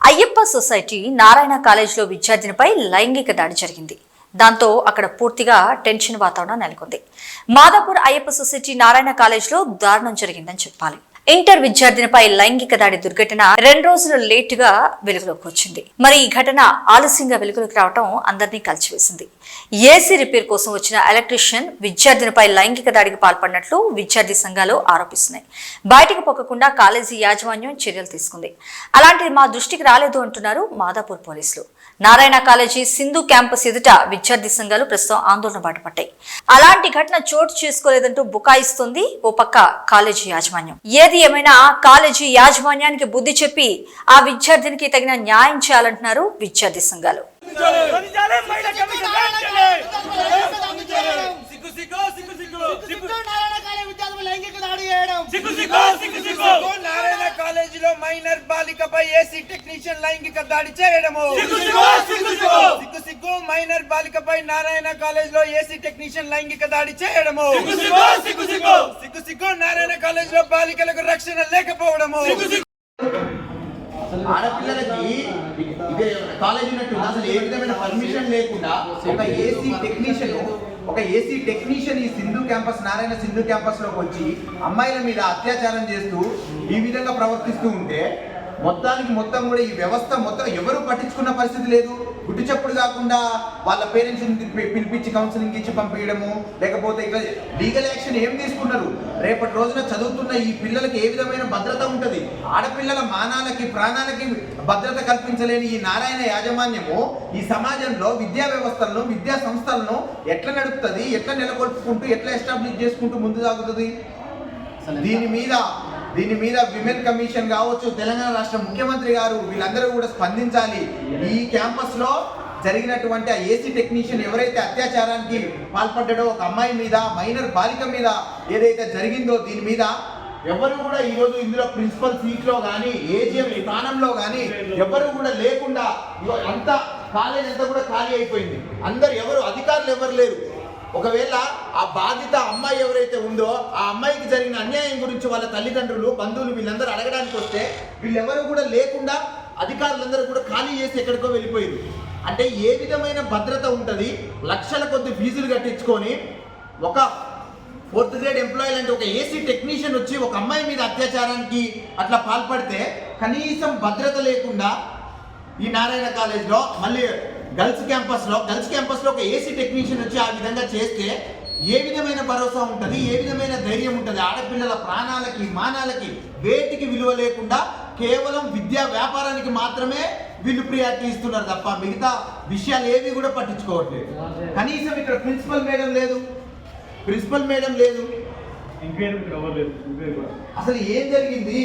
Ayyappa society Narayana కాలేజీలో విద్యార్థినిపై లైంగిక దాడి జరిగింది. దాంతో అక్కడ పూర్తిగా టెన్షన్ వాతావరణం నెలకొంది. మాదాపూర్ అయ్యప్ప సొసైటీ నారాయణ కాలేజీలో దారుణం జరిగిందని చెప్పాలి. ఇంటర్ విద్యార్థినిపై లైంగిక దాడి దుర్ఘటన 2 రోజులు లేటుగా వెలుగులోకి వచ్చింది. మరి ఈ ఘటన ఆలస్యంగా వెలుగులోకి రావడం అందరినీ కలిచివేసింది. ఏసీ రిపేర్ కోసం వచ్చిన ఎలక్ట్రీషియన్ విద్యార్థినిపై లైంగిక దాడికి పాల్పడినట్లు విద్యార్థి సంఘాలు ఆరోపిస్తున్నాయి. బయటకు పొక్కకుండా కాలేజీ యాజమాన్యం చర్యలు తీసుకుంది. అలాంటిది మా దృష్టికి రాలేదు అంటున్నారు మాదాపూర్ పోలీసులు. నారాయణ కాలేజీ సింధు క్యాంపస్ ఎదుట విద్యార్థి సంఘాలు ప్రస్తుతం ఆందోళన బాటపట్టాయి. అలాంటి ఘటన చోటు చేసుకోలేదంటూ బుకాయిస్తుంది ఓ పక్క కాలేజీ యాజమాన్యం. ఏది ఏమైనా కాలేజీ యాజమాన్యానికి బుద్ధి చెప్పి ఆ విద్యార్థినికి తగిన న్యాయం చేయాలంటున్నారు విద్యార్థి సంఘాలు. నారాయణ కాలేజీలో మైనర్ బాలికపై ఏసీ టెక్నీషియన్ లైంగిక దాడి చేయడము. సిగ్గు మైనర్ బాలికపై నారాయణ కాలేజీలో ఏసీ టెక్నీషియన్ లైంగిక దాడి చేయడము. సిగ్గు నారాయణ కాలేజీలో బాలికలకు రక్షణ లేకపోవడము. ఆడపిల్లలకి ఇదే కాలేజ్ ఉన్నట్టు అసలు ఏ విధమైన పర్మిషన్ లేకుండా ఒక ఏసీ టెక్నీషియన్ ఈ సింధు క్యాంపస్ నారాయణ సింధు క్యాంపస్ లోకి వచ్చి అమ్మాయిల మీద అత్యాచారం చేస్తూ ఈ విధంగా ప్రవర్తిస్తూ ఉంటే మొత్తం కూడా ఈ వ్యవస్థ మొత్తం ఎవరు పట్టించుకున్న పరిస్థితి లేదు. గుట్టు చప్పుడు కాకుండా వాళ్ళ పేరెంట్స్ పిలిపించి కౌన్సిలింగ్ ఇచ్చి పంపించడము, లేకపోతే ఇట్లా లీగల్ యాక్షన్ ఏం తీసుకున్నారు? రేపటి రోజున చదువుతున్న ఈ పిల్లలకి ఏ విధమైన భద్రత ఉంటుంది? ఆడపిల్లల మానాలకి ప్రాణాలకి భద్రత కల్పించలేని ఈ నారాయణ యాజమాన్యము ఈ సమాజంలో విద్యా వ్యవస్థలను విద్యా సంస్థలను ఎట్లా నడుపుతుంది, ఎట్లా నెలకొల్పుకుంటూ, ఎట్లా ఎస్టాబ్లిష్ చేసుకుంటూ ముందు సాగుతుంది? దీని మీద విమెన్ కమిషన్ కావచ్చు, తెలంగాణ రాష్ట్ర ముఖ్యమంత్రి గారు వీళ్ళందరూ కూడా స్పందించాలి. ఈ క్యాంపస్ లో జరిగినటువంటి ఆ ఏసీ టెక్నీషియన్ ఎవరైతే అత్యాచారానికి పాల్పడ్డాడో ఒక అమ్మాయి మీద, మైనర్ బాలిక మీద ఏదైతే జరిగిందో దీని మీద ఎవరు కూడా ఈరోజు ఇందులో ప్రిన్సిపల్ సీట్ లో కానీ ఏజీఎం స్థానంలో కానీ ఎవరు కూడా లేకుండా అంతా కాలేజ్ అంతా కూడా ఖాళీ అయిపోయింది. ఎవరు అధికారులు ఎవరు లేరు. ఒకవేళ ఆ బాధిత అమ్మాయి ఎవరైతే ఉందో ఆ అమ్మాయికి జరిగిన అన్యాయం గురించి వాళ్ళ తల్లిదండ్రులు, బంధువులు వీళ్ళందరూ అడగడానికి వస్తే వీళ్ళెవరు కూడా లేకుండా అధికారులందరూ కూడా ఖాళీ చేసి ఎక్కడికో వెళ్ళిపోయారు. అంటే ఏ విధమైన భద్రత ఉంటుంది? లక్షల కొద్ది ఫీజులు కట్టించుకొని ఒక 4th గ్రేడ్ ఎంప్లాయీ అంటే ఒక ఏసీ టెక్నీషియన్ వచ్చి ఒక అమ్మాయి మీద అత్యాచారానికి అట్లా పాల్పడితే కనీసం భద్రత లేకుండా ఈ నారాయణ కాలేజ్లో మళ్ళీ గర్ల్స్ క్యాంపస్లో ఒక ఏసీ టెక్నీషియన్ వచ్చి ఆ విధంగా చేస్తే ఏ విధమైన భరోసా ఉంటుంది? ఏ విధమైన ధైర్యం ఉంటుంది? ఆడపిల్లల ప్రాణాలకి మానాలకి వేటికి విలువ లేకుండా కేవలం విద్యా వ్యాపారానికి మాత్రమే వీళ్ళు ప్రియారిటీ ఇస్తున్నారు తప్ప మిగతా విషయాలు ఏవి కూడా పట్టించుకోవట్లేదు. కనీసం ఇక్కడ ప్రిన్సిపల్ మేడం లేదు. అసలు ఏం జరిగింది?